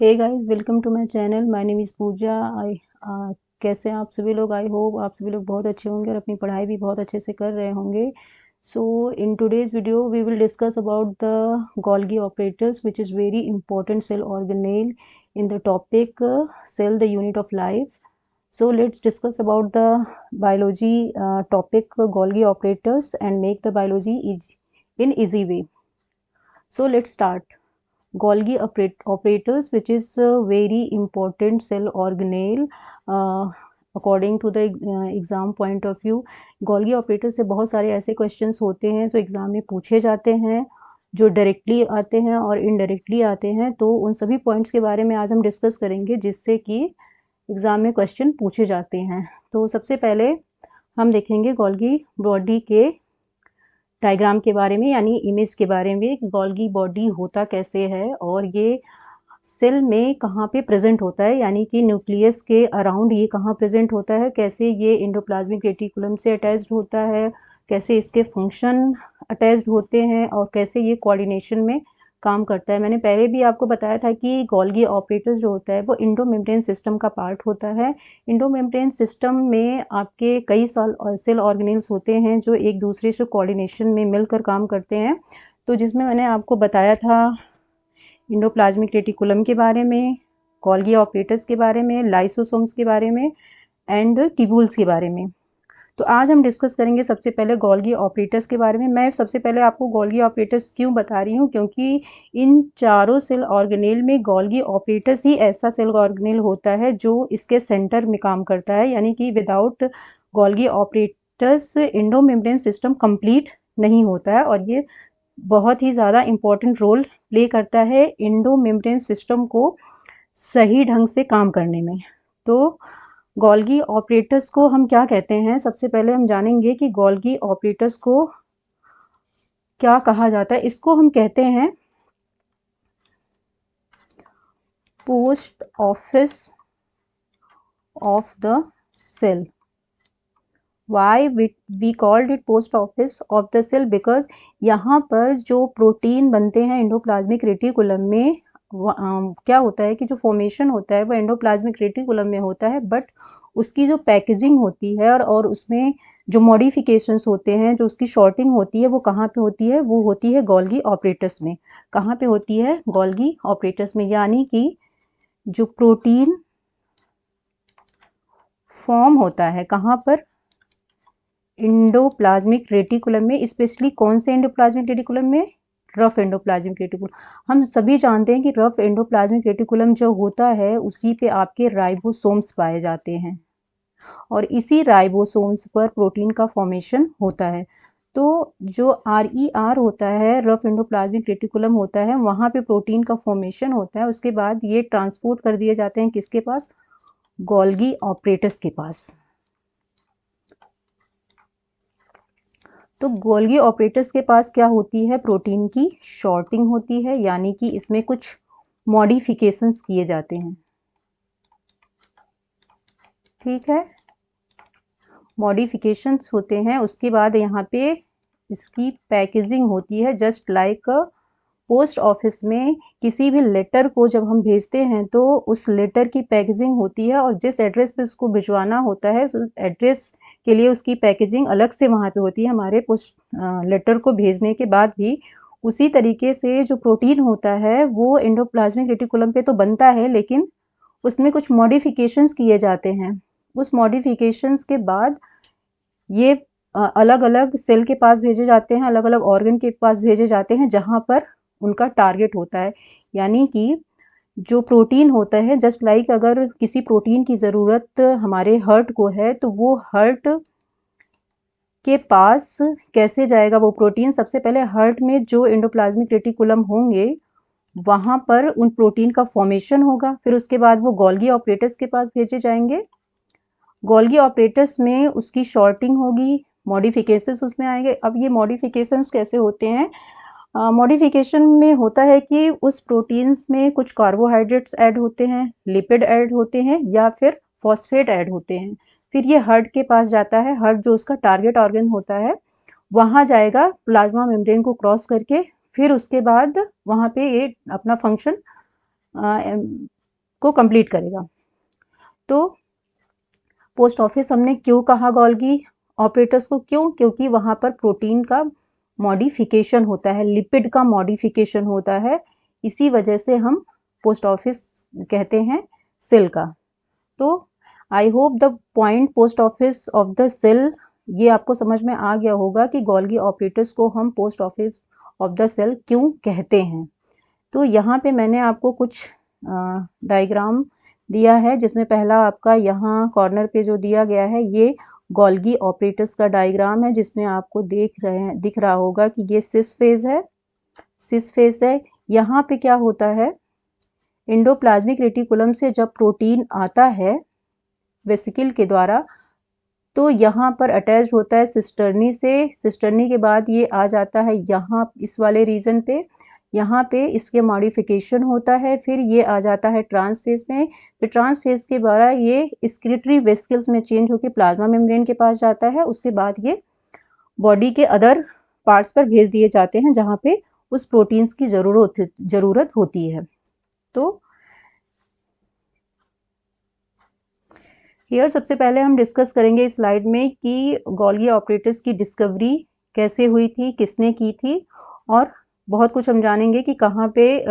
Hey guys, welcome to my channel. My name is Pooja. कैसे हैं आप सभी लोग? आई होप आप सभी लोग बहुत अच्छे होंगे और अपनी पढ़ाई भी बहुत अच्छे से कर रहे होंगे। So in today's video we will discuss about the Golgi apparatus which is very important cell organelle in the topic cell the unit of life. So let's discuss about the biology topic Golgi operators and make the biology in easy way. So let's start. Golgi operators, which is a very important cell organelle according to the exam point of view. Golgi operator से बहुत सारे ऐसे questions होते हैं जो exam में पूछे जाते हैं, जो डायरेक्टली आते हैं और इनडायरेक्टली आते हैं. तो उन सभी पॉइंट्स के बारे में आज हम डिस्कस करेंगे जिससे कि एग्ज़ाम में क्वेश्चन पूछे जाते हैं. तो सबसे पहले हम देखेंगे गोल्गी बॉडी के डायग्राम के बारे में, यानी इमेज के बारे में. गोल्गी बॉडी होता कैसे है और ये सेल में कहाँ पे प्रेजेंट होता है, यानी कि न्यूक्लियस के अराउंड ये कहाँ प्रेजेंट होता है, कैसे ये एंडोप्लाज्मिक रेटिकुलम से अटैच्ड होता है, कैसे इसके फंक्शन अटैच्ड होते हैं और कैसे ये कोऑर्डिनेशन में काम करता है. मैंने पहले भी आपको बताया था कि गोल्गी ऑपरेटर जो होता है वो इंडोमेम्ब्रेन सिस्टम का पार्ट होता है. इंडोमेम्ब्रेन सिस्टम में आपके कई सेल ऑर्गेनेल्स होते हैं जो एक दूसरे से कोऑर्डिनेशन में मिलकर काम करते हैं. तो जिसमें मैंने आपको बताया था इंडोप्लाज्मिक रेटिकुलम के बारे में, गोल्गी ऑपरेटर्स के बारे में, लाइसोसोम्स के बारे में एंड ट्यूब्यूल्स के बारे में. तो आज हम डिस्कस करेंगे सबसे पहले गोल्गी ऑपरेटर्स के बारे में. मैं सबसे पहले आपको गोल्गी ऑपरेटर्स क्यों बता रही हूँ, क्योंकि इन चारों सेल ऑर्गेनेल में गोल्गी ऑपरेटर्स ही ऐसा सेल ऑर्गेनेल होता है जो इसके सेंटर में काम करता है, यानी कि without Golgi operators endomembrane system complete नहीं होता है. और ये बहुत ही ज़्यादा इम्पॉर्टेंट रोल प्ले करता है इंडोमेम्ब्रेन सिस्टम को सही ढंग से काम करने में. तो गोल्गी ऑपरेटर्स को हम क्या कहते हैं, सबसे पहले हम जानेंगे कि गोल्गी ऑपरेटर्स को क्या कहा जाता है. इसको हम कहते हैं post office of the cell. Why we called it post office of the cell? Because यहाँ पर जो प्रोटीन बनते हैं एंडोप्लाज्मिक रेटिकुलम में, क्या होता है कि जो फॉर्मेशन होता है वो एंडोप्लाज्मिक रेटिकुलम में होता है, बट उसकी जो पैकेजिंग होती है और उसमें जो मॉडिफिकेशंस होते हैं, जो उसकी शॉर्टिंग होती है, वो कहाँ पे होती है? वो होती है गोल्गी ऑपरेटर्स में. कहाँ पे होती है? गोल्गी ऑपरेटर्स में. यानी कि जो प्रोटीन फॉर्म होता है कहाँ पर? एंडोप्लाज्मिक रेटिकुलम में. स्पेशली कौन से एंडोप्लाज्मिक रेटिकुलम में? Rough endoplasmic reticulum. हम सभी जानते हैं कि रफ एंडोप्लाज्मिक रेटिकुलम जो होता है उसी पे आपके राइबोसोम्स पाए जाते हैं और इसी राइबोसोम्स पर प्रोटीन का फॉर्मेशन होता है. तो जो RER होता है, रफ एंडोप्लाज्मिक रेटिकुलम होता है, वहाँ पे प्रोटीन का फॉर्मेशन होता है. उसके बाद ये ट्रांसपोर्ट कर दिए जाते हैं किसके पास? गोल्गी ऑपरेटर्स के पास. तो गोल्गी ऑपरेटर्स के पास क्या होती है? प्रोटीन की शॉर्टिंग होती है, यानी कि इसमें कुछ मॉडिफिकेशंस किए जाते हैं. ठीक है, मॉडिफिकेशंस होते हैं. उसके बाद यहाँ पे इसकी पैकेजिंग होती है. जस्ट लाइक पोस्ट ऑफिस में किसी भी लेटर को जब हम भेजते हैं तो उस लेटर की पैकेजिंग होती है और जिस एड्रेस पे उसको भिजवाना होता है उस एड्रेस के लिए उसकी पैकेजिंग अलग से वहाँ पे होती है. हमारे पोस्ट लेटर को भेजने के बाद भी उसी तरीके से जो प्रोटीन होता है वो एंडोप्लाज्मिक रेटिकुलम पे तो बनता है, लेकिन उसमें कुछ मॉडिफिकेशंस किए जाते हैं. उस मॉडिफिकेशंस के बाद ये अलग अलग सेल के पास भेजे जाते हैं, अलग अलग ऑर्गन के पास भेजे जाते हैं जहाँ पर उनका टारगेट होता है. यानी कि जो प्रोटीन होता है, जस्ट लाइक अगर किसी प्रोटीन की ज़रूरत हमारे हार्ट को है तो वो हार्ट के पास कैसे जाएगा वो प्रोटीन? सबसे पहले हार्ट में जो एंडोप्लाज्मिक रेटिकुलम होंगे वहाँ पर उन प्रोटीन का फॉर्मेशन होगा. फिर उसके बाद वो गोल्गी ऑपरेटर्स के पास भेजे जाएंगे. गोल्गी ऑपरेटर्स में उसकी शॉर्टिंग होगी, मॉडिफिकेशंस उसमें आएंगे. अब ये मॉडिफिकेशंस कैसे होते हैं? मॉडिफिकेशन में होता है कि उस प्रोटीन्स में कुछ कार्बोहाइड्रेट्स ऐड होते हैं, लिपिड ऐड होते हैं या फिर फॉस्फेट ऐड होते हैं. फिर ये हार्ट के पास जाता है. हार्ट जो उसका टारगेट ऑर्गन होता है वहाँ जाएगा प्लाज्मा मेम्ब्रेन को क्रॉस करके. फिर उसके बाद वहाँ पे ये अपना फंक्शन को कंप्लीट करेगा। तो पोस्ट ऑफिस हमने क्यों कहा गोल्गी ऑपरेटर्स को, क्यों? क्योंकि वहाँ पर प्रोटीन का मॉडिफिकेशन होता है, लिपिड का मॉडिफिकेशन होता है, इसी वजह से हम पोस्ट ऑफिस कहते हैं सेल का। तो I hope the point post office of the cell ये आपको समझ में आ गया होगा कि गोल्गी ऑपरेटर्स को हम post office of the cell क्यों कहते हैं। तो यहाँ पे मैंने आपको कुछ डायग्राम दिया है, जिसमें पहला आपका यहाँ कॉर्नर पे जो दिया गया है ये गोल्गी ऑपरेटर्स का डायग्राम है, जिसमें आपको दिख रहा होगा कि ये सिस फेज है। यहाँ पे क्या होता है, एंडोप्लाज्मिक रेटिकुलम से जब प्रोटीन आता है वेसिकल के द्वारा, तो यहाँ पर अटैच होता है सिस्टर्नी से। सिस्टर्नी के बाद ये आ जाता है यहाँ इस वाले रीजन पे, यहाँ पे इसके मॉडिफिकेशन होता है, फिर ये आ जाता है ट्रांसफेज में, फिर ट्रांसफेज के द्वारा ये स्क्रिटरी वेसिकल्स में चेंज होकर प्लाज्मा मेम्ब्रेन के पास जाता है। उसके बाद ये बॉडी के अदर पार्ट्स पर भेज दिए जाते हैं जहाँ पे उस प्रोटीन्स की ज़रूरत होती है। तो हियर सबसे पहले हम डिस्कस करेंगे इस स्लाइड में कि गोल्गी ऑपरेटर्स की डिस्कवरी कैसे हुई थी, किसने की थी, और बहुत कुछ हम जानेंगे कि कहाँ पे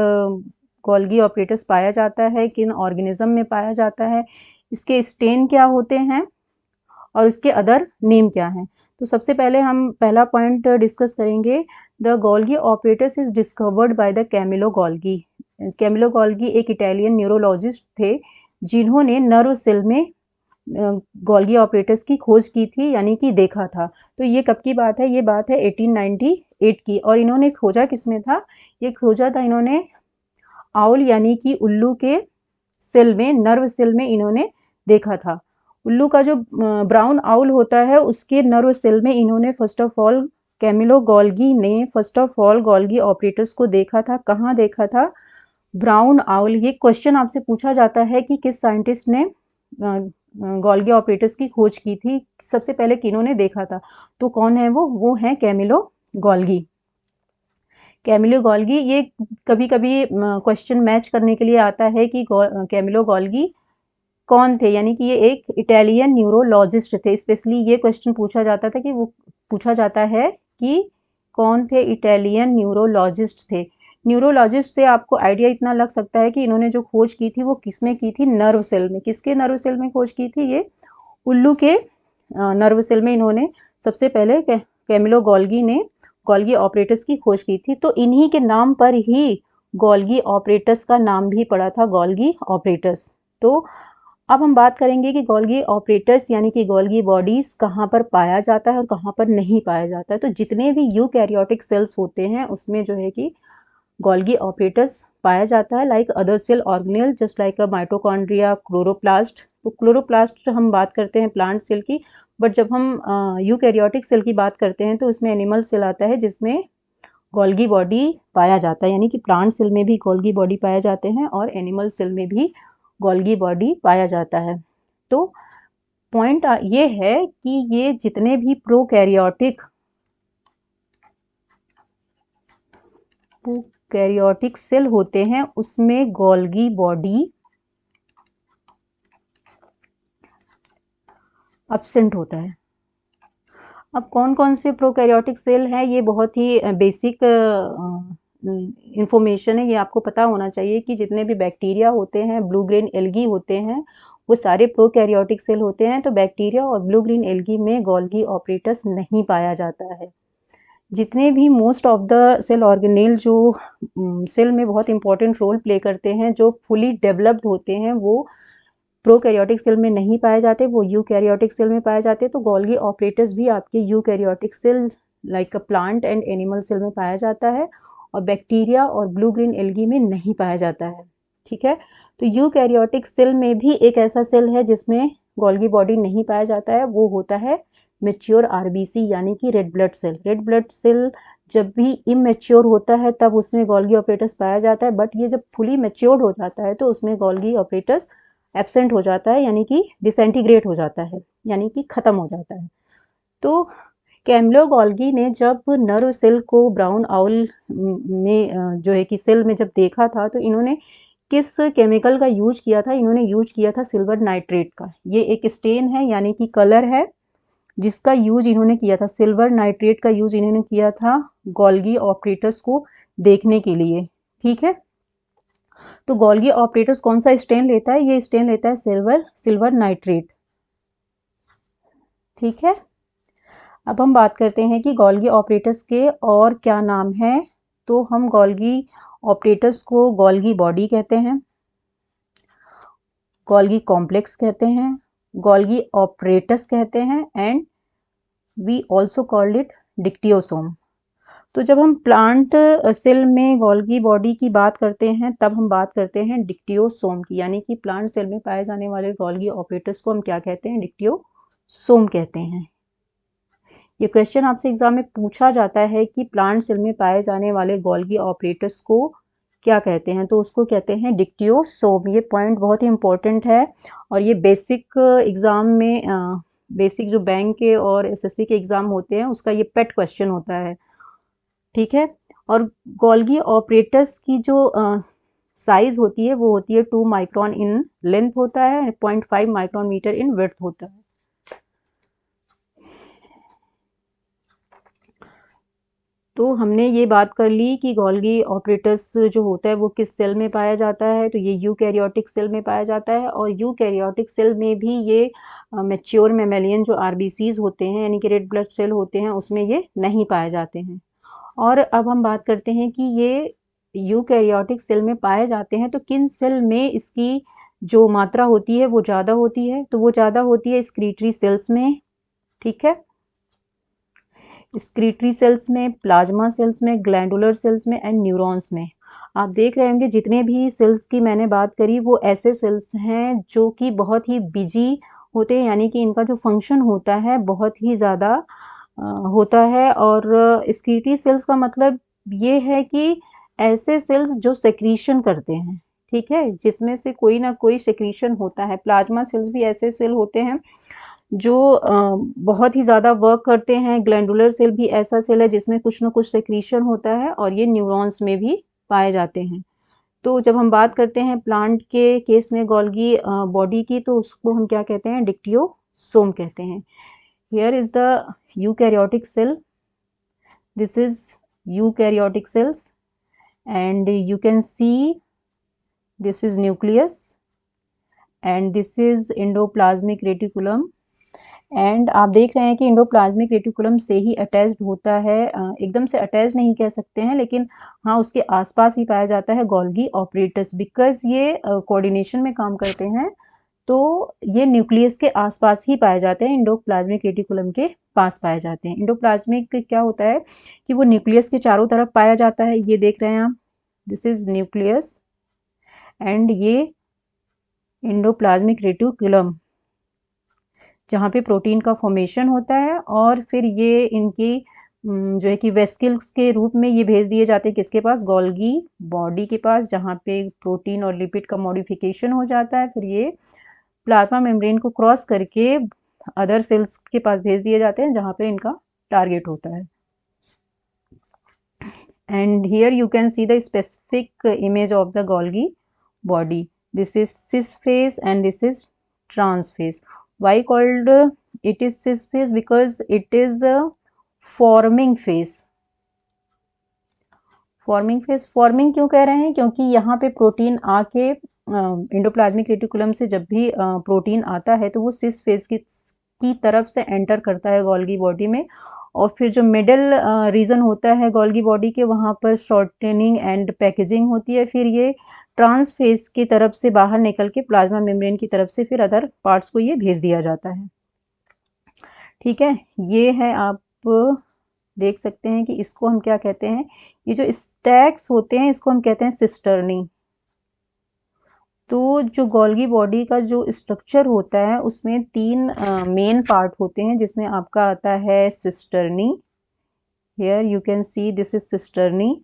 गोल्गी ऑपरेटर्स पाया जाता है, किन ऑर्गेनिज्म में पाया जाता है, इसके स्टेन क्या होते हैं और इसके अदर नेम क्या हैं। तो सबसे पहले हम पहला पॉइंट डिस्कस करेंगे, the Golgi apparatus is discovered by the Camillo Golgi. Camillo Golgi एक इटालियन न्यूरोलॉजिस्ट थे जिन्होंने नर्व सेल में गोल्गी ऑपरेटर्स की खोज की थी, यानी कि देखा था। तो ये कब की बात है? ये बात है 1898 की। और इन्होंने खोजा किसमें था? ये खोजा था इन्होंने आउल यानी कि उल्लू के सेल में, नर्व सेल में इन्होंने देखा था। उल्लू का जो ब्राउन आउल होता है उसके नर्व सेल में इन्होंने first of all Camillo Golgi ने first of all Golgi apparatus को देखा था। कहाँ देखा था? Brown owl. ये क्वेश्चन आपसे पूछा जाता है कि किस साइंटिस्ट ने गोल्गी ऑपरेटर्स की खोज की थी, सबसे पहले किन्होंने देखा था? तो कौन है वो है कैमिलो गोल्गी। कैमिलो गोल्गी, ये कभी कभी क्वेश्चन मैच करने के लिए आता है कि कैमिलो गोल्गी कौन थे, यानी कि ये एक इटालियन न्यूरोलॉजिस्ट थे। स्पेशली ये क्वेश्चन पूछा जाता था कि वो पूछा जाता है कि कौन थे इटालियन न्यूरोलॉजिस्ट थे। न्यूरोलॉजिस्ट से आपको आइडिया इतना लग सकता है कि इन्होंने जो खोज की थी वो किस में की थी? नर्व सेल में। किसके नर्व सेल में खोज की थी? ये उल्लू के नर्व सेल में इन्होंने सबसे पहले कैमिलो गोल्गी ने गोल्गी ऑपरेटर्स की खोज की थी। तो इन्हीं के नाम पर ही गोल्गी ऑपरेटर्स का नाम भी पड़ा था, गोल्गी ऑपरेटर्स। तो अब हम बात करेंगे कि गोल्गी ऑपरेटर्स यानी कि गोल्गी बॉडीज कहाँ पर पाया जाता है और कहाँ पर नहीं पाया जाता है। तो जितने भी यूकैरियोटिक सेल्स होते हैं उसमें जो है कि गोल्गी ऑपरेटर्स पाया जाता है, like other cell organelle, just like a mitochondria, chloroplast. तो क्लोरोप्लास्ट हम बात करते हैं प्लांट सेल की, बट जब हम यूकैरियोटिक सेल की बात करते हैं तो उसमें एनिमल सेल आता है जिसमें गोल्गी बॉडी पाया जाता है, यानी कि प्लांट सेल में भी गोल्गी बॉडी पाए जाते हैं और एनिमल सेल में भी गोल्गी बॉडी पाया जाता है। तो पॉइंट ये है कि ये जितने भी प्रोकैरियोटिक सेल होते हैं उसमें गोल्गी बॉडी एब्सेंट होता है। अब कौन कौन से प्रोकैरियोटिक सेल हैं, ये बहुत ही बेसिक इंफॉर्मेशन है, ये आपको पता होना चाहिए कि जितने भी बैक्टीरिया होते हैं, ब्लू ग्रीन एल्गी होते हैं, वो सारे प्रोकैरियोटिक सेल होते हैं। तो बैक्टीरिया और ब्लू ग्रीन एल्गी में गोल्गी ऑपरेटर्स नहीं पाया जाता है। जितने भी most of the cell organelle जो सेल में बहुत इंपॉर्टेंट रोल प्ले करते हैं, जो फुली डेवलप्ड होते हैं, वो प्रोकैरियोटिक सेल में नहीं पाए जाते, वो यूकैरियोटिक सेल में पाए जाते हैं। तो गोल्गी ऑपरेटर्स भी आपके eukaryotic cell like a plant and animal cell में पाया जाता है और बैक्टीरिया और ब्लू ग्रीन एल्गी में नहीं पाया जाता है। ठीक है, तो यूकैरियोटिक सेल में भी एक ऐसा सेल है जिसमें गोल्गी बॉडी नहीं पाया जाता है, वो होता है मैच्योर आरबीसी यानी कि red blood cell. Red blood cell जब भी इमेच्योर होता है तब उसमें गोल्गी ऑपरेटर्स पाया जाता है, बट ये जब फुली मैच्योर्ड हो जाता है तो उसमें गोल्गी ऑपरेटर्स एब्सेंट हो जाता है, यानी कि डिसइंटीग्रेट हो जाता है, यानी कि ख़त्म हो जाता है। तो कैमिलो गोल्गी ने जब नर्व सेल को ब्राउन आउल में जो है कि सेल में जब देखा था, तो इन्होंने किस केमिकल का यूज किया था? इन्होंने यूज किया था सिल्वर नाइट्रेट का। ये एक स्टेन है यानी कि कलर है जिसका यूज इन्होंने किया था, सिल्वर नाइट्रेट का यूज इन्होंने किया था गोल्गी ऑपरेटर्स को देखने के लिए। ठीक है, तो गोल्गी ऑपरेटर्स कौन सा स्टेन लेता है? ये स्टेन लेता है सिल्वर नाइट्रेट। ठीक है, अब हम बात करते हैं कि गोल्गी ऑपरेटर्स के और क्या नाम हैं। तो हम गोल्गी ऑपरेटर्स को गोल्गी बॉडी कहते हैं, गोल्गी कॉम्प्लेक्स कहते हैं, गोल्गी ऑपरेटस कहते हैं, and we also called it dictyosome. तो जब हम प्लांट सेल में गोल्गी बॉडी की बात करते हैं तब हम बात करते हैं डिक्टियोसोम की, यानी कि प्लांट सेल में पाए जाने वाले गोल्गी ऑपरेटर्स को हम क्या कहते हैं? डिक्टियोसोम कहते हैं। ये क्वेश्चन आपसे एग्जाम में पूछा जाता है कि प्लांट सेल में पाए जाने वाले गोल्गी ऑपरेटर्स को क्या कहते हैं? तो उसको कहते हैं डिक्टियोसोम। ये पॉइंट बहुत ही इंपॉर्टेंट है और ये बेसिक एग्जाम में बेसिक जो बैंक के और एसएससी के एग्जाम होते हैं उसका ये पेट क्वेश्चन होता है। ठीक है, और गोल्गी ऑपरेटर्स की जो साइज होती है वो होती है 2 माइक्रोन इन लेंथ होता है, 0.5 माइक्रोन मीटर इन विड्थ होता है। तो हमने ये बात कर ली कि गोल्गी ऑपरेटर्स जो होता है वो किस सेल में पाया जाता है। तो ये यूकैरियोटिक सेल में पाया जाता है और यूकैरियोटिक सेल में भी ये मैच्योर मैमेलियन जो आरबीसीज होते हैं यानी कि रेड ब्लड सेल होते हैं उसमें ये नहीं पाए जाते हैं। और अब हम बात करते हैं कि ये यूकैरियोटिक सेल में पाए जाते हैं तो किन सेल में इसकी जो मात्रा होती है वो ज़्यादा होती है? तो वो ज़्यादा होती है स्क्रीटरी सेल्स में। ठीक है, स्क्रीटरी सेल्स में, प्लाज्मा सेल्स में, ग्लैंडुलर सेल्स में एंड न्यूरॉन्स में। आप देख रहे होंगे जितने भी सेल्स की मैंने बात करी वो ऐसे सेल्स हैं जो कि बहुत ही बिजी होते हैं, यानी कि इनका जो फंक्शन होता है बहुत ही ज़्यादा होता है। और स्क्रीटरी सेल्स का मतलब ये है कि ऐसे सेल्स जो सेक्रीशन करते हैं, ठीक है, जिसमें से कोई ना कोई सेक्रीशन होता है। प्लाज्मा सेल्स भी ऐसे सेल होते हैं जो बहुत ही ज़्यादा वर्क करते हैं। ग्लैंडुलर सेल भी ऐसा सेल है जिसमें कुछ ना कुछ सेक्रीशन होता है और ये न्यूरॉन्स में भी पाए जाते हैं। तो जब हम बात करते हैं प्लांट के केस में गोल्गी बॉडी की तो उसको हम क्या कहते हैं? डिक्टियोसोम कहते हैं। Here is the eukaryotic cell, this is eukaryotic cells and you can see this is nucleus and this is endoplasmic reticulum and आप देख रहे हैं कि इंडोप्लाज्मिक रेटिकुलम से ही अटैच्ड होता है, एकदम से अटैच नहीं कह सकते हैं लेकिन हाँ उसके आसपास ही पाया जाता है गोल्गी ऑपरेटर्स, बिकॉज ये कोऑर्डिनेशन में काम करते हैं। तो ये न्यूक्लियस के आसपास ही पाए जाते हैं, इंडोप्लाज्मिक रेटिकुलम के पास पाए जाते हैं। इंडोप्लाज्मिक क्या होता है कि वो न्यूक्लियस के चारों तरफ पाया जाता है। ये देख रहे हैं आप, दिस इज न्यूक्लियस एंड ये इंडोप्लाज्मिक रेटिकुलम जहाँ पे प्रोटीन का फॉर्मेशन होता है और फिर ये इनकी जो है कि वेस्किल्स के रूप में ये भेज दिए जाते हैं किसके पास? गोल्गी बॉडी के पास, जहाँ पे प्रोटीन और लिपिड का मॉडिफिकेशन हो जाता है। फिर ये प्लाज्मा मेम्ब्रेन को क्रॉस करके अदर सेल्स के पास भेज दिए जाते हैं जहाँ पे इनका टारगेट होता है। And here you can see the specific image of the Golgi body. This is sis phase and this is trans phase. Why called it is cis phase? Because it is a forming phase. Forming phase, forming क्यों कह रहे हैं? क्योंकि यहाँ पे protein आके endoplasmic reticulum से जब भी प्रोटीन आता है तो वो सिस फेज की तरफ से एंटर करता है गोल्गी बॉडी में और फिर जो मिडल रीजन होता है गोल्गी बॉडी के वहाँ पर शॉर्टनिंग एंड पैकेजिंग होती है। फिर ये ट्रांस फेज की तरफ से बाहर निकल के प्लाज्मा मेम्ब्रेन की तरफ से फिर अदर पार्ट्स को ये भेज दिया जाता है। ठीक है, ये है, आप देख सकते हैं कि इसको हम क्या कहते हैं? ये जो स्टैक्स होते हैं इसको हम कहते हैं सिस्टर्नी। तो जो गोल्गी बॉडी का जो स्ट्रक्चर होता है उसमें 3 मेन पार्ट होते हैं जिसमें आपका आता है cisternae. Here you can see this is cisternae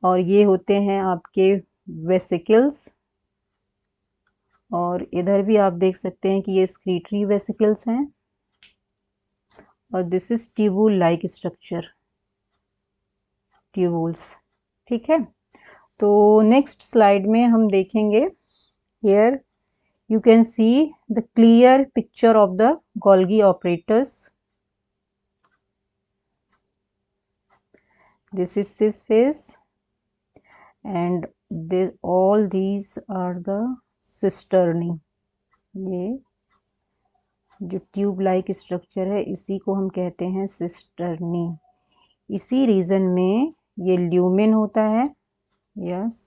और ये होते हैं आपके वेसिकल्स और इधर भी आप देख सकते हैं कि ये स्क्रीटरी वेसिकल्स हैं और this is tubule like structure, tubules. ठीक है, तो नेक्स्ट स्लाइड में हम देखेंगे, here you can see the clear picture of the Golgi apparatus. This is cis phase and all these are the cisternae. ये जो ट्यूब लाइक स्ट्रक्चर है इसी को हम कहते हैं सिस्टर्नी। इसी रीजन में ये ल्यूमेन होता है, yes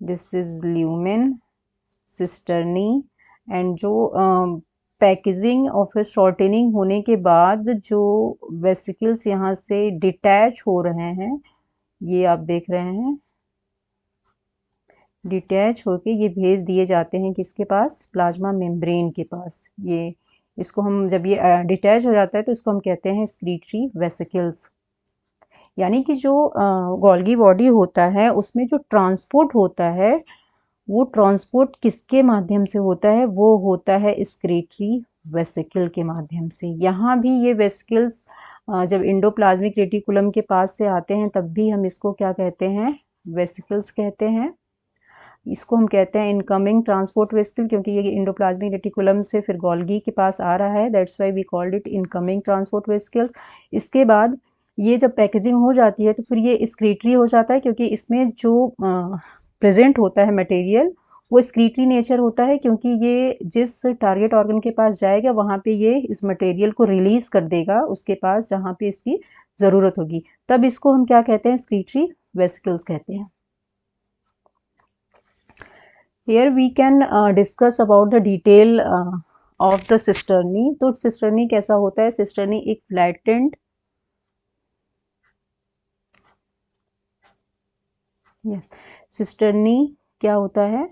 this is lumen cisternae. And जो पैकेजिंग और फिर शॉर्टनिंग होने के बाद जो वेसिकल्स यहाँ से डिटैच हो रहे हैं, ये आप देख रहे हैं डिटैच होके ये भेज दिए जाते हैं किसके पास, प्लाज्मा मेम्ब्रेन के पास। ये इसको हम जब ये डिटैच हो जाता है तो इसको हम कहते हैं एक्सक्रीटरी वेसिकल्स। यानी कि जो गोल्गी बॉडी होता है उसमें जो ट्रांसपोर्ट होता है वो ट्रांसपोर्ट किसके माध्यम से होता है, वो होता है एक्सक्रीटरी वेसिकल के माध्यम से। यहाँ भी ये वेसिकल्स जब एंडोप्लाज्मिक रेटिकुलम के पास से आते हैं तब भी हम इसको क्या कहते हैं, वेसिकल्स कहते हैं। इसको हम कहते हैं इनकमिंग ट्रांसपोर्ट वेसिकल, क्योंकि ये एंडोप्लाज्मिक रेटिकुलम से फिर गोल्गी के पास आ रहा है, that's why we called it incoming transport vesicle. इसके बाद ये जब पैकेजिंग हो जाती है तो फिर ये एक्सक्रीटरी हो जाता है, क्योंकि इसमें जो प्रेजेंट होता है मटेरियल वो एक्सक्रीटरी नेचर होता है, क्योंकि ये जिस टारगेट ऑर्गन के पास जाएगा वहाँ पे ये इस मटेरियल को रिलीज कर देगा उसके पास जहाँ पे इसकी ज़रूरत होगी। तब इसको हम क्या कहते हैं, एक्सक्रीटरी वेसिकल्स कहते हैं। Here we can discuss about the detail of the cisternae। तो cisternae कैसा होता है, cisternae एक flattened cisternae क्या होता है,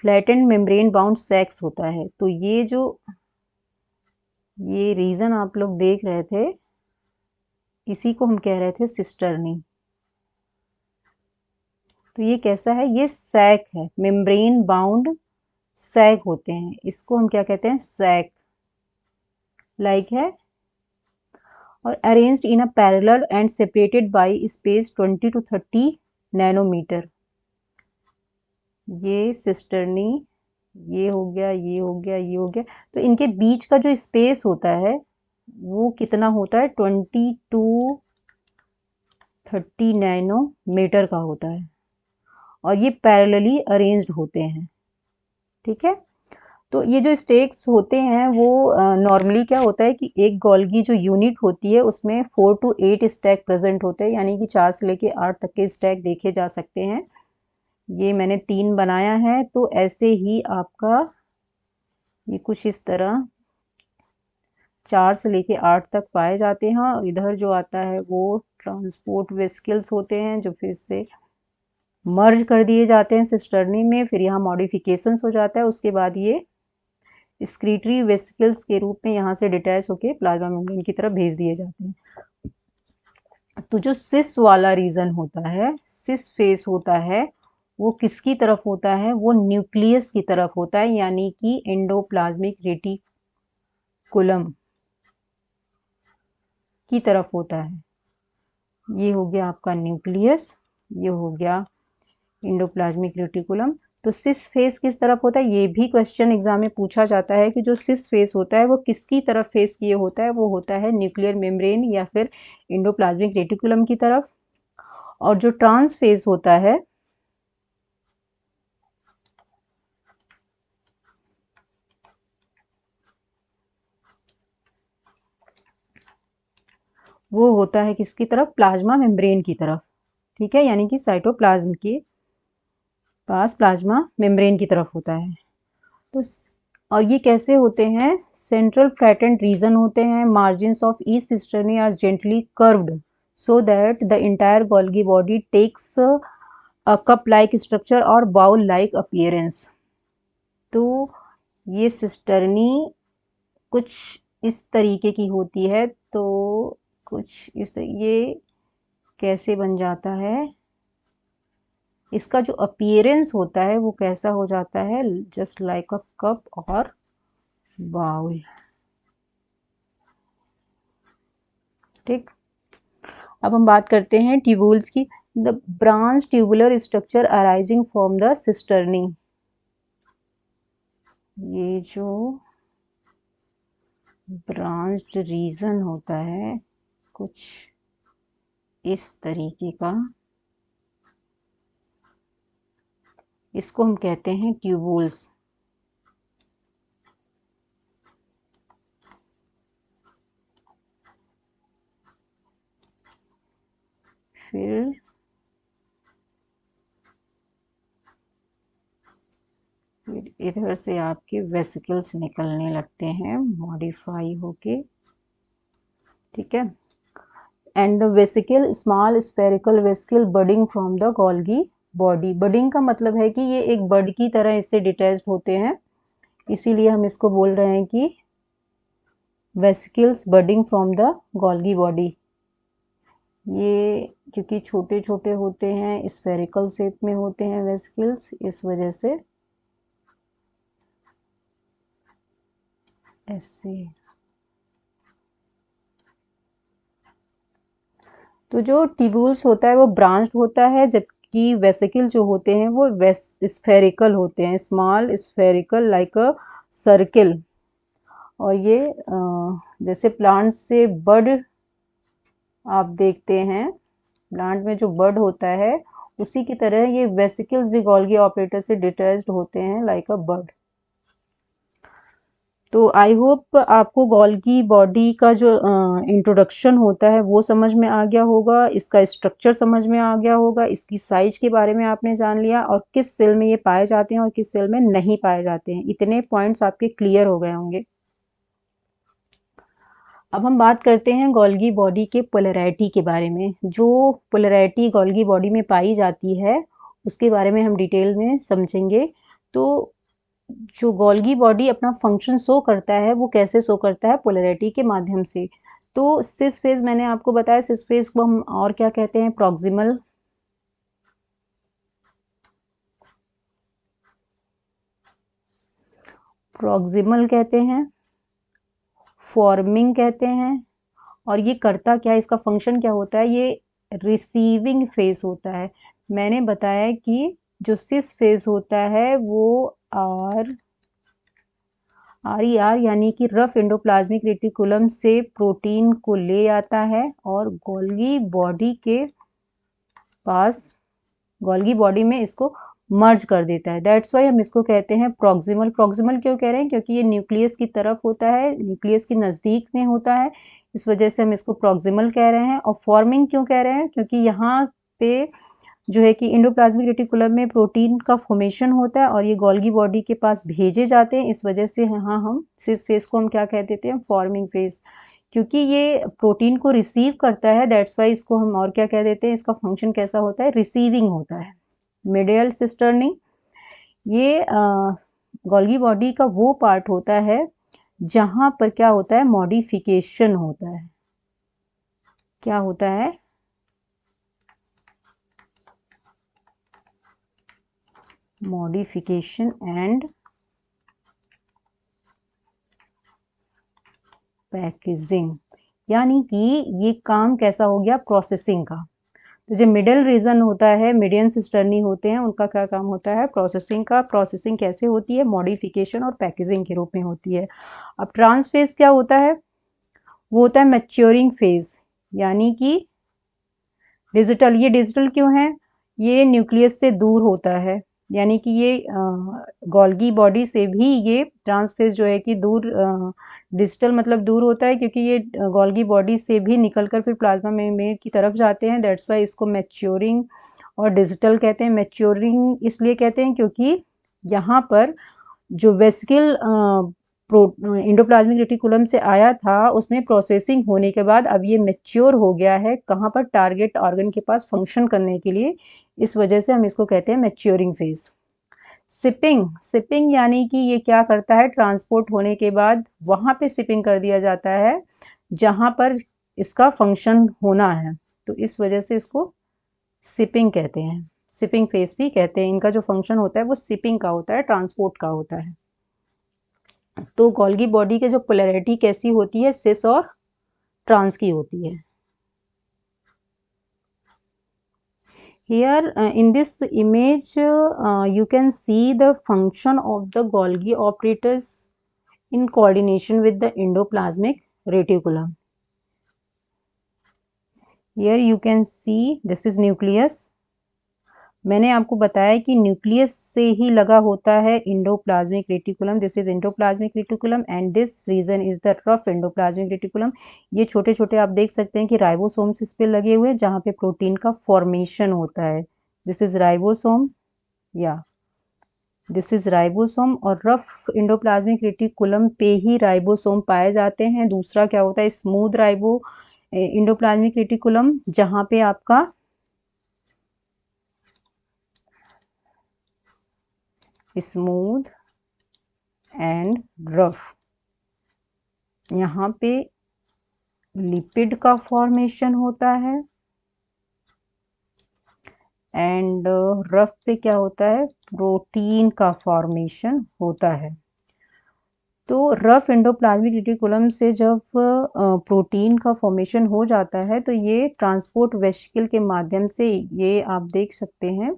फ्लैटेंड मेम्ब्रेन बाउंड सैक्स होता है। तो ये जो ये रीजन आप लोग देख रहे थे इसी को हम कह रहे थे सिस्टर्नी। तो ये कैसा है, ये सैक है, मेम्ब्रेन बाउंड सैक होते हैं, इसको हम क्या कहते हैं, सैक लाइक है, और arranged in a parallel and separated by space 20 to 30 nanometre. ये सिस्टर्नी, ये हो गया, ये हो गया, ये हो गया। तो इनके बीच का जो स्पेस होता है वो कितना होता है, 20 to 30 नैनोमीटर का होता है, और ये पैरेलली अरेंज्ड होते हैं। ठीक है, तो ये जो स्टेक्स होते हैं वो नॉर्मली क्या होता है कि एक गोल्गी जो यूनिट होती है उसमें 4 to 8 स्टैक प्रेजेंट होते हैं, यानी कि 4 से लेके 8 तक के स्टैक देखे जा सकते हैं। ये मैंने 3 बनाया है, तो ऐसे ही आपका ये कुछ इस तरह 4 से लेके 8 तक पाए जाते हैं। और इधर जो आता है वो ट्रांसपोर्ट वेसिकल्स होते हैं जो फिर से मर्ज कर दिए जाते हैं सिस्टर्नी में, फिर यहाँ मॉडिफिकेशंस हो जाता है, उसके बाद ये एक्सक्रीटरी वेसिकल्स के रूप में यहाँ से डिटैच होके प्लाज्मा मेम्ब्रेन की तरफ भेज दिए जाते हैं। तो जो सिस वाला रीजन होता है, सिस फेस होता है, वो किसकी तरफ होता है, वो न्यूक्लियस की तरफ होता है, यानी कि एंडोप्लाज्मिक रेटिकुलम की तरफ होता है। ये हो गया आपका न्यूक्लियस, ये हो गया एंडोप्लाज्मिक रेटिकुलम। तो सिस फेस किस तरफ होता है, ये भी क्वेश्चन एग्जाम में पूछा जाता है कि जो सिस फेस होता है वो किसकी तरफ फेस किए होता है, वो होता है न्यूक्लियर मेम्ब्रेन या फिर एंडोप्लाज्मिक रेटिकुलम की तरफ। और जो ट्रांस फेस होता है वो होता है किसकी तरफ, प्लाज्मा मेम्ब्रेन की तरफ। ठीक है, यानी कि साइटोप्लाज्म के पास प्लाज्मा मेम्ब्रेन की तरफ होता है। तो और ये कैसे होते हैं, सेंट्रल फ्लैटेंड रीजन होते हैं, margins of each cisternae are gently curved so that the entire Golgi body takes a cup like structure और बाउल लाइक अपीयरेंस। तो ये सिस्टर्नी कुछ इस तरीके की होती है, तो कुछ इस ये कैसे बन जाता है, इसका जो अपीयरेंस होता है वो कैसा हो जाता है, जस्ट लाइक अ कप और बाउल। ठीक, अब हम बात करते हैं ट्यूबुल्स की। The branch tubular structure arising from the cisternae, ये जो ब्रांच्ड रीजन होता है कुछ इस तरीके का, इसको हम कहते हैं ट्यूबुल्स। फिर इधर से आपके वेसिकल्स निकलने लगते हैं मॉडिफाई होके, ठीक है। And the vesicle small spherical vesicle budding from the Golgi body. Budding का मतलब है कि ये एक बड की तरह इससे डिटैच्ड होते हैं, इसीलिए हम इसको बोल रहे हैं कि vesicles budding from the Golgi body. ये क्योंकि छोटे छोटे होते हैं, स्फेरिकल शेप में होते हैं वेसिकल्स, इस वजह से ऐसे। तो जो ट्यूबुल्स होता है वो ब्रांच्ड होता है, जबकि वेसिकल जो होते हैं वो स्फेरिकल होते हैं, स्मॉल स्फेरिकल लाइक अ सर्किल। और ये जैसे प्लांट से बड आप देखते हैं, प्लांट में जो बड होता है उसी की तरह ये वेसिकल्स भी गोल्गी ऑपरेटर से डिटैच्ड होते हैं लाइक अ बड। तो आई होप आपको गोल्गी बॉडी का जो इंट्रोडक्शन होता है वो समझ में आ गया होगा, इसका स्ट्रक्चर समझ में आ गया होगा, इसकी साइज के बारे में आपने जान लिया, और किस सेल में ये पाए जाते हैं और किस सेल में नहीं पाए जाते हैं, इतने पॉइंट्स आपके क्लियर हो गए होंगे। अब हम बात करते हैं गोल्गी बॉडी के पोलैरिटी के बारे में। जो पोलैरिटी गोल्गी बॉडी में पाई जाती है उसके बारे में हम डिटेल में समझेंगे। तो जो गोल्गी बॉडी अपना फंक्शन शो करता है वो कैसे शो करता है, पोलैरिटी के माध्यम से। तो सिस फेज मैंने आपको बताया, सिस फेज को हम और क्या कहते हैं, प्रॉक्सिमल, प्रॉक्सिमल कहते हैं, फॉर्मिंग कहते हैं। और ये करता क्या है, इसका फंक्शन क्या होता है, ये रिसीविंग फेज होता है। मैंने बताया कि जो सिस फेज होता है वो आर यानी कि रफ एंडोप्लाज्मिक रेटिकुलम से प्रोटीन को ले आता है और गोल्गी बॉडी के पास, गोल्गी बॉडी में इसको मर्ज कर देता है। दैट्स वाई हम इसको कहते हैं प्रॉक्सिमल। प्रॉक्सिमल क्यों कह रहे हैं, क्योंकि ये न्यूक्लियस की तरफ होता है, न्यूक्लियस के नज़दीक में होता है, इस वजह से हम इसको प्रॉक्सिमल कह रहे हैं। और फॉर्मिंग क्यों कह रहे हैं, क्योंकि यहाँ पे जो है कि एंडोप्लाज्मिक रेटिकुलम में प्रोटीन का फॉर्मेशन होता है और ये गोल्गी बॉडी के पास भेजे जाते हैं, इस वजह से यहाँ हम सिस फेज को हम क्या कह देते हैं, फॉर्मिंग फेज। क्योंकि ये प्रोटीन को रिसीव करता है, दैट्स वाई इसको हम और क्या कह देते हैं, इसका फंक्शन कैसा होता है, रिसीविंग होता है। मिडियल सिस्टर्नी, ये गोल्गी बॉडी का वो पार्ट होता है जहां पर क्या होता है, मॉडिफिकेशन होता है। क्या होता है, मॉडिफिकेशन एंड पैकेजिंग। यानी कि ये काम कैसा हो गया, प्रोसेसिंग का। तो जो मिडल रीजन होता है, मीडियन सिस्टर्नी होते हैं, उनका क्या काम होता है, प्रोसेसिंग का। प्रोसेसिंग कैसे होती है, मॉडिफिकेशन और पैकेजिंग के रूप में होती है। अब ट्रांस फेज क्या होता है, वो होता है मैच्योरिंग फेज, यानी कि डिजिटल। ये डिजिटल क्यों है, ये न्यूक्लियस से दूर होता है, यानी कि ये गोल्गी बॉडी से भी ये ट्रांस फेज जो है कि दूर, डिजिटल मतलब दूर होता है, क्योंकि ये गोल्गी बॉडी से भी निकलकर फिर प्लाज्मा मेम्ब्रेन की तरफ जाते हैं। दैट्स वाई इसको मैच्योरिंग और डिजिटल कहते हैं। मैच्योरिंग इसलिए कहते हैं क्योंकि यहाँ पर जो वेसिकल एंडोप्लाज्मिक रेटिकुलम से आया था उसमें प्रोसेसिंग होने के बाद अब ये मैच्योर हो गया है, कहाँ पर, टारगेट ऑर्गन के पास फंक्शन करने के लिए, इस वजह से हम इसको कहते हैं मैच्योरिंग फेज। सिपिंग, सिपिंग यानी कि ये क्या करता है, ट्रांसपोर्ट होने के बाद वहाँ पे सिपिंग कर दिया जाता है जहाँ पर इसका फंक्शन होना है, तो इस वजह से इसको सिपिंग कहते हैं, सिपिंग फेज भी कहते हैं। इनका जो फंक्शन होता है वो सिपिंग का होता है, ट्रांसपोर्ट का होता है। तो गोल्गी बॉडी के जो पोलैरिटी कैसी होती है, सिस और ट्रांस की होती है। Here in this image you can see the function of the Golgi operators in coordination with the endoplasmic reticulum. Here you can see this is nucleus. मैंने आपको बताया कि न्यूक्लियस से ही लगा होता है endoplasmic reticulum. This is endoplasmic reticulum and this region is the rough endoplasmic reticulum. ये छोटे छोटे आप देख सकते हैं कि राइबोसोम्स इस पे लगे हुए हैं जहाँ पे प्रोटीन का फॉर्मेशन होता है. दिस इज राइबोसोम या दिस इज राइबोसोम और रफ इंडोप्लाज्मिक रेटिकुलम पे ही राइबोसोम पाए जाते हैं. दूसरा क्या होता है स्मूथ इंडोप्लाज्मिक रेटिकुलम जहाँ पे आपका स्मूथ एंड रफ, यहाँ पे लिपिड का फॉर्मेशन होता है एंड रफ पे क्या होता है प्रोटीन का फॉर्मेशन होता है. तो रफ इंडोप्लाज्मिक रेटिकुलम से जब प्रोटीन का फॉर्मेशन हो जाता है तो ये ट्रांसपोर्ट वेसिकल के माध्यम से, ये आप देख सकते हैं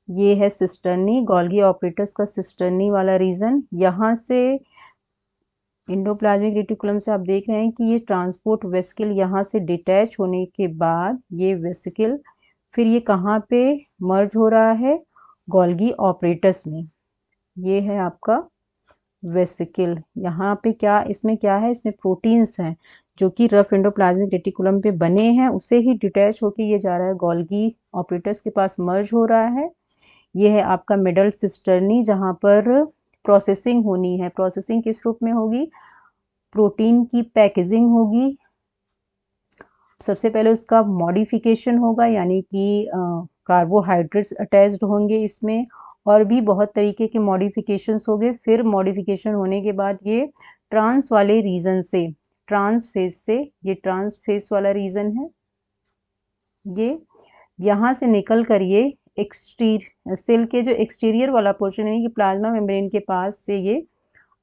ये है सिस्टर्नी, गोल्गी ऑपरेटर्स का सिस्टर्नी वाला रीजन. यहाँ से इंडोप्लाज्मिक रेटिकुलम से आप देख रहे हैं कि ये ट्रांसपोर्ट वेसिकल यहाँ से डिटैच होने के बाद ये वेसिकल फिर ये कहाँ पे मर्ज हो रहा है गोल्गी ऑपरेटर्स में. ये है आपका वेसिकल. यहाँ पे क्या इसमें है इसमें प्रोटीन्स हैं जो कि रफ इंडोप्लाज्मिक रेटिकुलम पे बने हैं, उसे ही डिटैच होके ये जा रहा है गोल्गी ऑपरेटर्स के पास मर्ज हो रहा है. ये है आपका मिडल सिस्टर्नी जहाँ पर प्रोसेसिंग होनी है. प्रोसेसिंग किस रूप में होगी, प्रोटीन की पैकेजिंग होगी. सबसे पहले उसका मॉडिफिकेशन होगा यानी कि कार्बोहाइड्रेट्स अटैच्ड होंगे इसमें और भी बहुत तरीके के मॉडिफिकेशंस होंगे. फिर मॉडिफिकेशन होने के बाद ये ट्रांस वाले रीजन से, ट्रांस फेज से, ये ट्रांस फेज वाला रीजन है, ये यहाँ से निकल कर ये सेल के जो एक्सटीरियर वाला पोर्शन है कि प्लाज्मा मेम्ब्रेन के पास से ये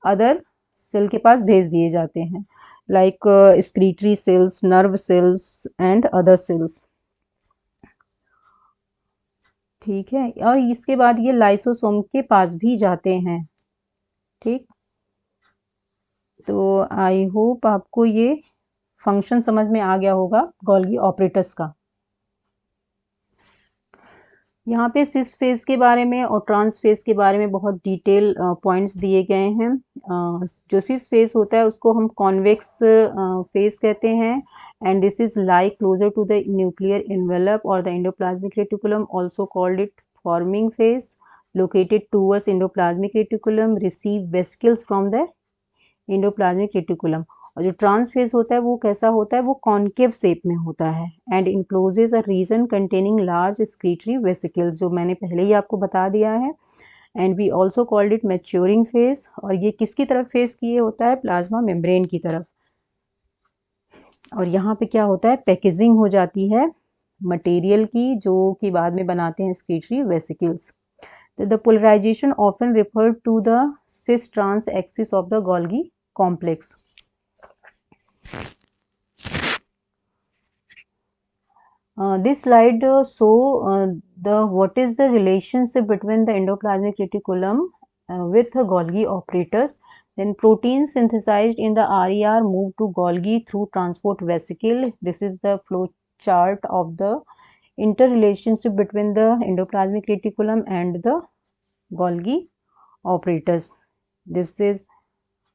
अदर सेल के पास भेज दिए जाते हैं like secretory cells, nerve cells and other cells. ठीक है, और इसके बाद ये लाइसोसोम के पास भी जाते हैं. ठीक, तो आई होप आपको ये फंक्शन समझ में आ गया होगा गोल्गी ऑपरेटर्स का. यहाँ पे सिस फेज के बारे में और ट्रांस फेज के बारे में बहुत डिटेल पॉइंट्स दिए गए हैं. जो सिस फेज होता है उसको हम कॉन्वेक्स फेज कहते हैं and this is lie closer to the nuclear envelope और the endoplasmic reticulum, also called it forming phase, located towards endoplasmic reticulum, receive vesicles from the endoplasmic reticulum. और जो ट्रांस फेज होता है वो कैसा होता है, वो कॉन्केव शेप में होता है and encloses a region containing large secretory vesicles, जो मैंने पहले ही आपको बता दिया है. And we also called it maturing face. और ये किसकी तरफ फेज किए होता है, प्लाज्मा मेम्ब्रेन की तरफ. और यहाँ पे क्या होता है, पैकेजिंग हो जाती है मटेरियल की जो कि बाद में बनाते हैं excretory vesicles. The polarization often referred to the cis-trans axis of the Golgi complex. This slide show what is the relationship between the endoplasmic reticulum with the Golgi operators. Then proteins synthesized in the RER move to Golgi through transport vesicle. This is the flow chart of the interrelationship between the endoplasmic reticulum and the Golgi operators. This is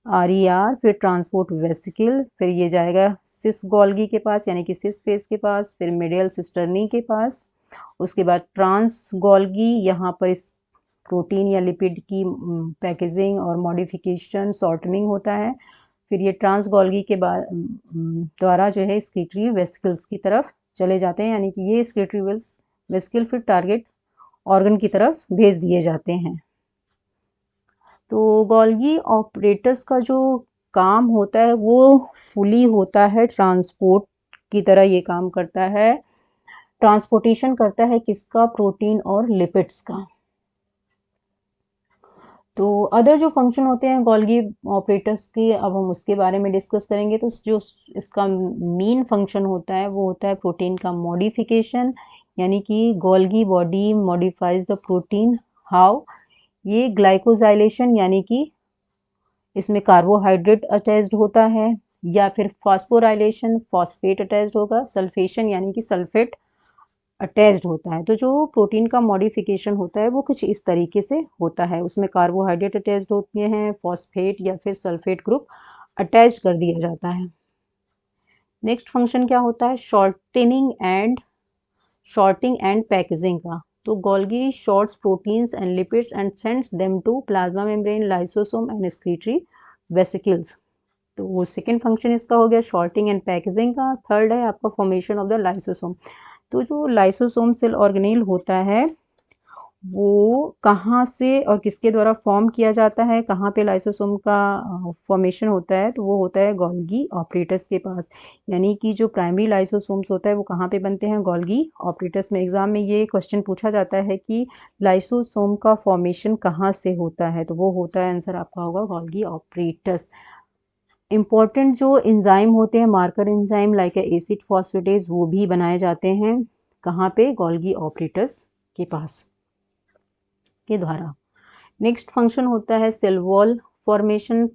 RER, फिर transport vesicle, फिर ये जाएगा सिस Golgi के पास यानी कि cis face के पास, फिर medial cisternae के पास. उसके बाद ट्रांस गोल्गी, यहाँ पर इस प्रोटीन या लिपिड की पैकेजिंग और मॉडिफिकेशन शॉर्टनिंग होता है. फिर ये ट्रांस गोल्गी के द्वारा जो है स्क्रीटरी वेसिकल्स की तरफ चले जाते हैं यानी कि ये स्क्रीटरी वेसिकल फिर टारगेट ऑर्गन की तरफ भेज दिए जाते हैं. तो गोल्गी ऑपरेटर्स का जो काम होता है वो फुली होता है ट्रांसपोर्ट की तरह ये काम करता है, ट्रांसपोर्टेशन करता है किसका, प्रोटीन और लिपिड्स का. तो अदर जो फंक्शन होते हैं गोल्गी ऑपरेटर्स के, अब हम उसके बारे में डिस्कस करेंगे. तो जो इसका मेन फंक्शन होता है वो होता है प्रोटीन का मॉडिफिकेशन यानी कि Golgi body modifies the protein. How? ये ग्लाइकोजाइलेशन यानी कि इसमें कार्बोहाइड्रेट अटैच्ड होता है, या फिर फॉस्फोराइलेशन फॉस्फेट अटैच्ड होगा, सल्फेशन यानी कि सल्फेट अटैच्ड होता है। तो जो प्रोटीन का मॉडिफिकेशन होता है वो कुछ इस तरीके से होता है, उसमें कार्बोहाइड्रेट अटैच्ड होते हैं, फॉस्फेट या फिर सल्फेट ग्रुप अटैच्ड कर दिया जाता है। नेक्स्ट फंक्शन क्या होता है? शॉर्टिंग एंड पैकेजिंग का। तो Golgi sorts proteins and lipids and sends them to plasma membrane, lysosome and excretory vesicles. तो वो सेकेंड फंक्शन इसका हो गया शॉर्टिंग एंड पैकेजिंग का। थर्ड है आपका फॉर्मेशन ऑफ द लाइसोसोम। तो जो लाइसोसोम सेल ऑर्गेनेल होता है वो कहाँ से और किसके द्वारा फॉर्म किया जाता है, कहाँ पे लाइसोसोम का फॉर्मेशन होता है? तो वो होता है गोल्गी ऑपरेटस के पास। यानी कि जो प्राइमरी लाइसोसोम्स होता है वो कहाँ पे बनते हैं? गोल्गी ऑपरेटस में। एग्जाम में ये क्वेश्चन पूछा जाता है कि लाइसोसोम का फॉर्मेशन कहाँ से होता है, तो वो होता है, आंसर आपका होगा गोल्गी ऑपरेटस। इम्पॉर्टेंट जो एंजाइम होते हैं, marker enzyme like acid phosphatase, वो भी बनाए जाते हैं कहाँ पे? गोल्गी ऑपरेटस के पास के द्वारा। नेक्स्ट फंक्शन होता है cell wall formation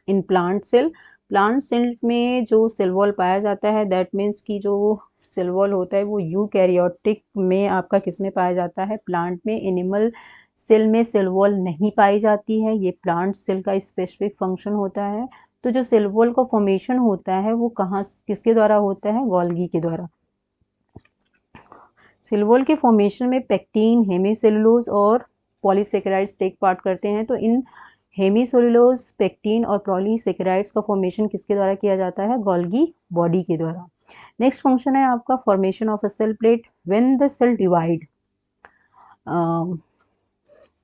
in plant cell. Plant cell में जो सेल वॉल पाया जाता है दैट मीन्स कि जो सेल वॉल होता है वो यूकैरियोटिक में आपका किस में पाया जाता है? प्लांट में। एनिमल सेल में सेल वॉल नहीं पाई जाती है, ये प्लांट सेल का स्पेसिफिक फंक्शन होता है। तो जो सेल वॉल का फॉर्मेशन होता है वो कहाँ किसके द्वारा होता है? गोल्गी के द्वारा। सेल वॉल के फॉर्मेशन में पेक्टिन, हेमीसेलुलोज और पॉलीसेकेराइड्स टेक पार्ट करते हैं। तो इन हेमीसेलुलोज, पेक्टिन और पॉलीसेकेराइड्स का फॉर्मेशन किसके द्वारा किया जाता है? गोल्गी बॉडी के द्वारा। नेक्स्ट फंक्शन है आपका formation of a cell plate when the cell divide.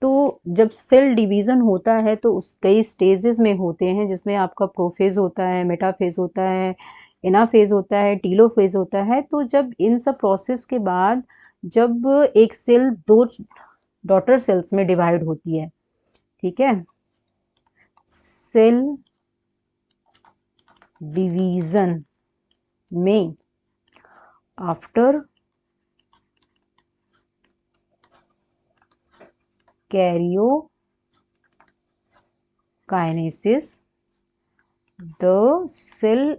तो जब सेल डिवीज़न होता है तो उस कई स्टेजेस में होते हैं, जिसमें आपका प्रोफेज होता है, मेटाफेज होता है, एनाफेज होता है, टीलोफेज होता है। तो जब इन सब प्रोसेस के बाद जब एक सेल दो डॉटर सेल्स में डिवाइड होती है, ठीक है, सेल डिवीज़न में after karyokinesis the cell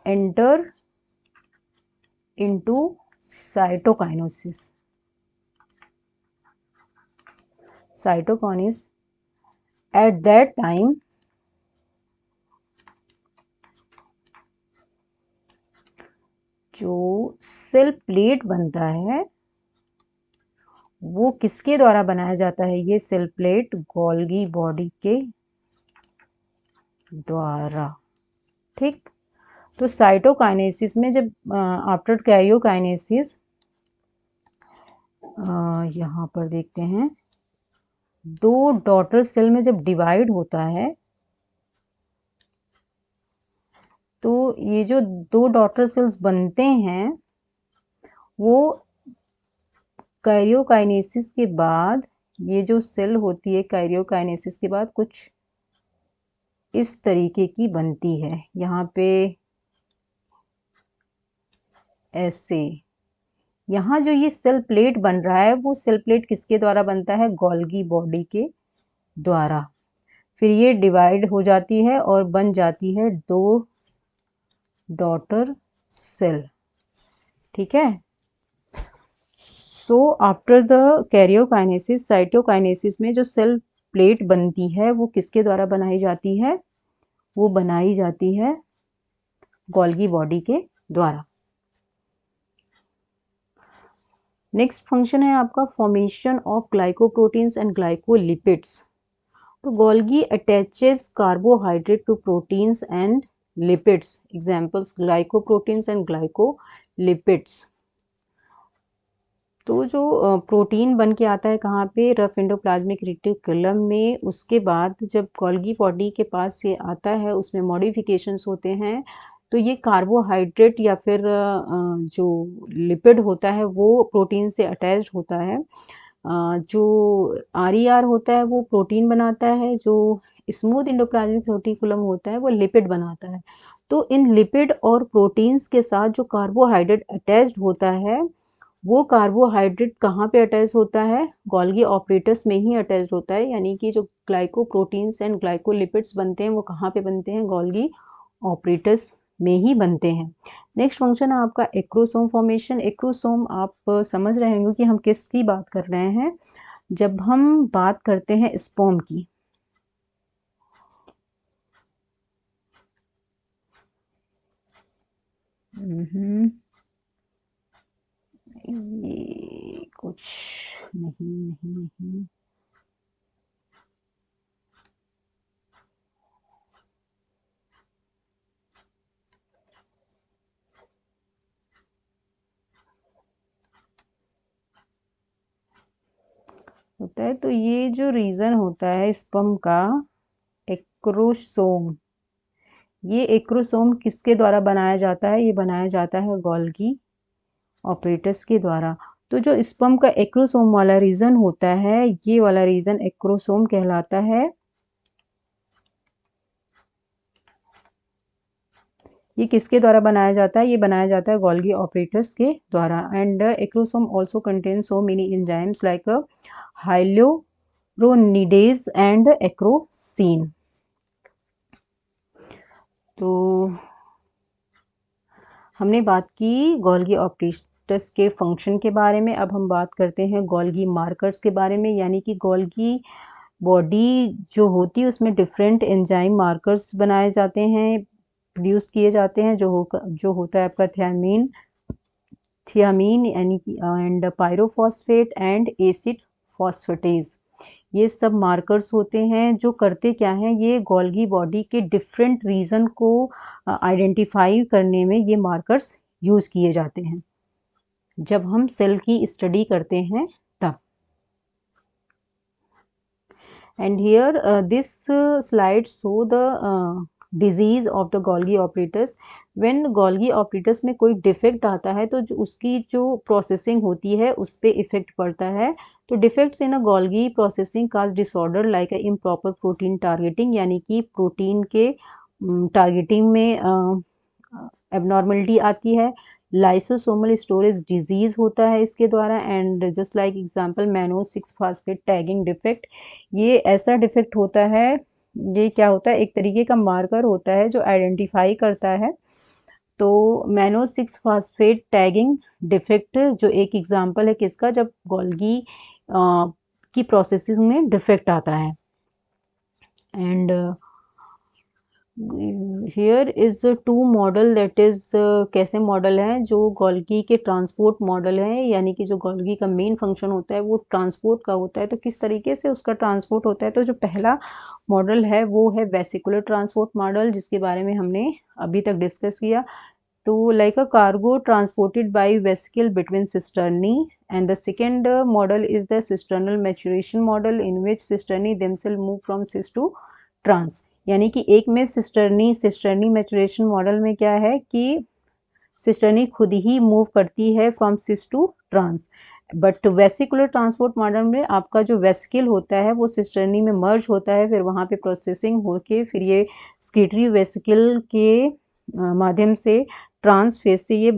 enter into cytokinesis. Cytokinesis at that time जो सेल प्लेट बनता है वो किसके द्वारा बनाया जाता है? ये सेल प्लेट गोल्गी बॉडी के द्वारा। ठीक, तो साइटोकाइनेसिस में जब आफ्टर कैरियोकाइनेसिस यहाँ पर देखते हैं, दो डॉटर सेल में जब डिवाइड होता है तो ये जो दो डॉटर सेल्स बनते हैं वो कैरियोकाइनेसिस के बाद, ये जो सेल होती है कैरियोकाइनेसिस के बाद कुछ इस तरीके की बनती है। यहाँ पे ऐसे, यहाँ जो ये सेल प्लेट बन रहा है वो सेल प्लेट किसके द्वारा बनता है? गोल्गी बॉडी के द्वारा। फिर ये डिवाइड हो जाती है और बन जाती है दो डॉटर सेल। ठीक है, so after the karyokinesis, cytokinesis में जो सेल प्लेट बनती है वो किसके द्वारा बनाई जाती है? वो बनाई जाती है गोल्गी बॉडी के द्वारा। नेक्स्ट फंक्शन है आपका formation of glycoproteins and glycolipids. तो Golgi attaches carbohydrate to proteins and lipids. Examples glycoproteins and glycolipids. तो जो प्रोटीन बन के आता है कहाँ पे? रफ एंडोप्लाज्मिक रेटिकुलम में। उसके बाद जब गोल्गी बॉडी के पास ये आता है उसमें मॉडिफिकेशंस होते हैं, तो ये कार्बोहाइड्रेट या फिर जो लिपिड होता है वो प्रोटीन से अटैच्ड होता है। जो RER होता है वो प्रोटीन बनाता है, जो स्मूथ एंडोप्लाज्मिक रेटिकुलम होता है वो लिपिड बनाता है। तो इन लिपिड और प्रोटीन्स के साथ जो कार्बोहाइड्रेट अटैच्ड होता है, वो कार्बोहाइड्रेट कहाँ पे अटैच होता है? गोल्गी ऑपरेटस में ही अटैच होता है, यानी कि जो ग्लाइकोप्रोटीन्स एंड ग्लाइकोलिपिड्स बनते हैं वो कहाँ पे बनते हैं? गोल्गी ऑपरेटस में ही बनते हैं। नेक्स्ट फंक्शन है आपका एक्रोसोम फॉर्मेशन। एक्रोसोम आप समझ रहे होंगे कि हम किसकी बात कर रहे हैं। जब हम बात करते हैं स्पर्म की, ये कुछ नहीं नहीं नहीं होता है। तो ये जो रीजन होता है स्पर्म का, एक्रोसोम, ये एक्रोसोम किसके द्वारा बनाया जाता है? ये बनाया जाता है गोल्गी ऑपरेटस के द्वारा। तो जो स्पर्म का एक्रोसोम वाला रीजन होता है, ये वाला रीजन एक्रोसोम कहलाता है। ये किसके द्वारा बनाया जाता है? ये बनाया जाता है गोल्गी ऑपरेटस के द्वारा। And acrosome also contain so many enzymes like hyaluronidase and acrosin. तो हमने बात की गोल्गी ऑपरेटस के फंक्शन के बारे में। अब हम बात करते हैं गोल्गी मार्कर्स के बारे में, यानी कि गोल्गी बॉडी जो होती है उसमें डिफरेंट एंजाइम मार्कर्स बनाए जाते हैं, प्रोड्यूस किए जाते हैं, जो होता है आपका थियामीन यानी कि and pyrophosphate and acid phosphatase. ये सब मार्कर्स होते हैं जो करते क्या हैं? ये गोल्गी बॉडी के डिफरेंट रीजन को आइडेंटिफाई करने में ये मार्कर्स यूज किए जाते हैं जब हम सेल की स्टडी करते हैं तब। And here this slide show the disease of the Golgi apparatus. When Golgi apparatus में कोई डिफेक्ट आता है तो उसकी जो प्रोसेसिंग होती है उस पर इफेक्ट पड़ता है। तो defects in a Golgi processing cause disorder like a improper protein targeting, यानी कि प्रोटीन के टारगेटिंग में एबनॉर्मलिटी आती है। लाइसोसोमल स्टोरेज डिजीज होता है इसके द्वारा। And just like example mannose 6 phosphate tagging defect, ये ऐसा डिफेक्ट होता है। ये क्या होता है? एक तरीके का मार्कर होता है जो आइडेंटिफाई करता है। तो मैनोज 6 फास्फेट टैगिंग डिफेक्ट जो एक एग्जांपल है किसका? जब गोल्गी की प्रोसेसिंग में डिफेक्ट आता है। And here is two model, that is कैसे मॉडल है? जो गोल्गी के ट्रांसपोर्ट मॉडल है, यानी कि जो गोल्गी का मेन फंक्शन होता है वो ट्रांसपोर्ट का होता है। तो किस तरीके से उसका ट्रांसपोर्ट होता है? तो जो पहला मॉडल है वो है वेसिकुलर ट्रांसपोर्ट मॉडल, जिसके बारे में हमने अभी तक डिस्कस किया। तो like a cargo transported by vesicle between cisternae, and the second model is the cisternal maturation model in which cisternae themselves move from cis to trans. यानी कि एक में सिस्टर्नी मैच्योरेशन मॉडल में क्या है कि सिस्टर्नी खुद ही मूव करती है from cis to trans. But vesicular transport model में आपका जो वेसिकल होता है वो सिस्टर्नी में मर्ज होता है, फिर वहाँ पे प्रोसेसिंग होके फिर ये स्कीटरी वेसिकल के माध्यम से ट्रांस फेज से ये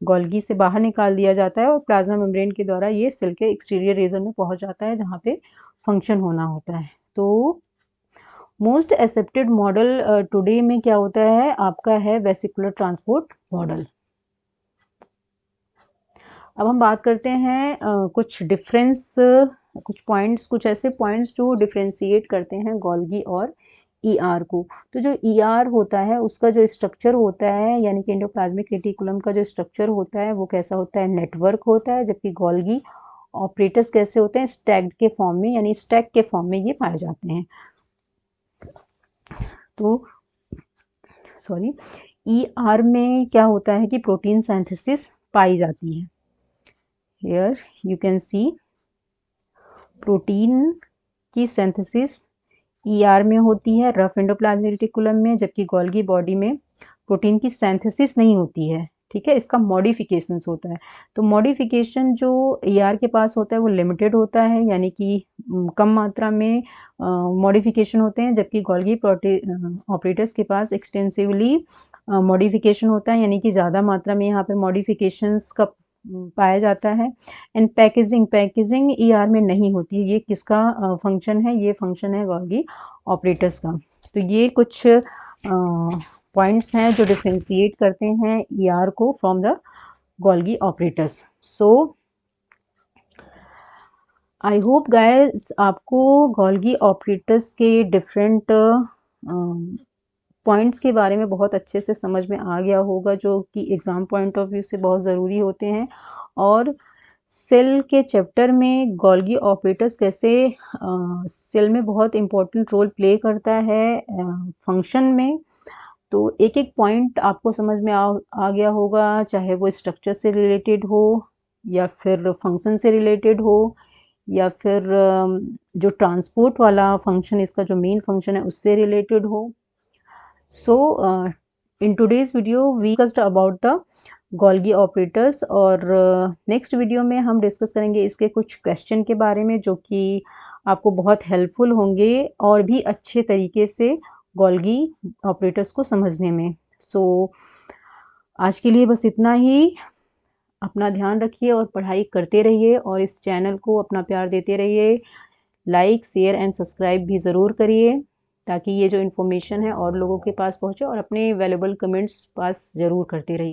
गोल्गी से बाहर निकाल दिया जाता है और प्लाज्मा मेम्ब्रेन के द्वारा ये सेल के एक्सटीरियर रीजन में पहुंच जाता है जहाँ पे फंक्शन होना होता है। तो मोस्ट एक्सेप्टेड मॉडल टुडे में क्या होता है? आपका है वेसिकुलर ट्रांसपोर्ट मॉडल। अब हम बात करते हैं कुछ डिफरेंस, कुछ पॉइंट्स, कुछ ऐसे पॉइंट्स जो डिफ्रेंशिएट करते हैं गोल्गी और ईआर को। तो जो ईआर होता है उसका जो स्ट्रक्चर होता है, यानी कि एंडोप्लाज्मिक रेटिकुलम का जो स्ट्रक्चर होता है वो कैसा होता है? नेटवर्क होता है। जबकि गोल्गी ऑपरेटर्स कैसे होते हैं? स्टैक्ड के फॉर्म में, यानी स्टैक के फॉर्म में ये पाए जाते हैं। तो सॉरी, ईआर में क्या होता है कि प्रोटीन सिंथेसिस पाई जाती है। Here you can see protein की सिंथेसिस ईआर में होती है, रफ एंडोप्लाज्मिक रेटिकुलम में, जबकि गोल्गी बॉडी में प्रोटीन की सिंथेसिस नहीं होती है। ठीक है, इसका मॉडिफिकेशंस होता है। तो मॉडिफिकेशन जो ईआर के पास होता है वो लिमिटेड होता है, यानी कि कम मात्रा में मॉडिफिकेशन होते हैं, जबकि गोल्गी ऑपरेटर्स के पास एक्सटेंसिवली मॉडिफिकेशन होता है, यानी कि ज़्यादा मात्रा में यहाँ पे मॉडिफिकेशंस का पाया जाता है। एंड पैकेजिंग ईआर में नहीं होती है। ये किसका फंक्शन है? ये फंक्शन है गोल्गी ऑपरेटर्स का। तो ये कुछ पॉइंट्स हैं जो डिफ्रेंशिएट करते हैं ईआर को from the Golgi operators. So I hope guys आपको गोल्गी ऑपरेटर्स के डिफरेंट पॉइंट्स के बारे में बहुत अच्छे से समझ में आ गया होगा, जो कि एग्ज़ाम पॉइंट ऑफ व्यू से बहुत ज़रूरी होते हैं। और सेल के चैप्टर में गोल्गी ऑपरेटर्स कैसे सेल में बहुत इम्पोर्टेंट रोल प्ले करता है फंक्शन में, तो एक एक पॉइंट आपको समझ में आ गया होगा, चाहे वो स्ट्रक्चर से रिलेटेड हो या फिर फंक्शन से रिलेटेड हो या फिर जो ट्रांसपोर्ट वाला फंक्शन, इसका जो मेन फंक्शन है उससे रिलेटेड हो। So in today's video we discussed about the Golgi operators, और नेक्स्ट वीडियो में हम डिस्कस करेंगे इसके कुछ क्वेश्चन के बारे में, जो कि आपको बहुत हेल्पफुल होंगे और भी अच्छे तरीके से गोल्गी ऑपरेटर्स को समझने में। सो आज के लिए बस इतना ही। अपना ध्यान रखिए और पढ़ाई करते रहिए, और इस चैनल को अपना प्यार देते रहिए। लाइक, शेयर एंड सब्सक्राइब भी ज़रूर करिए, ताकि ये जो इन्फॉर्मेशन है और लोगों के पास पहुँचे, और अपने वैल्यूएबल कमेंट्स पास ज़रूर करते रहिए।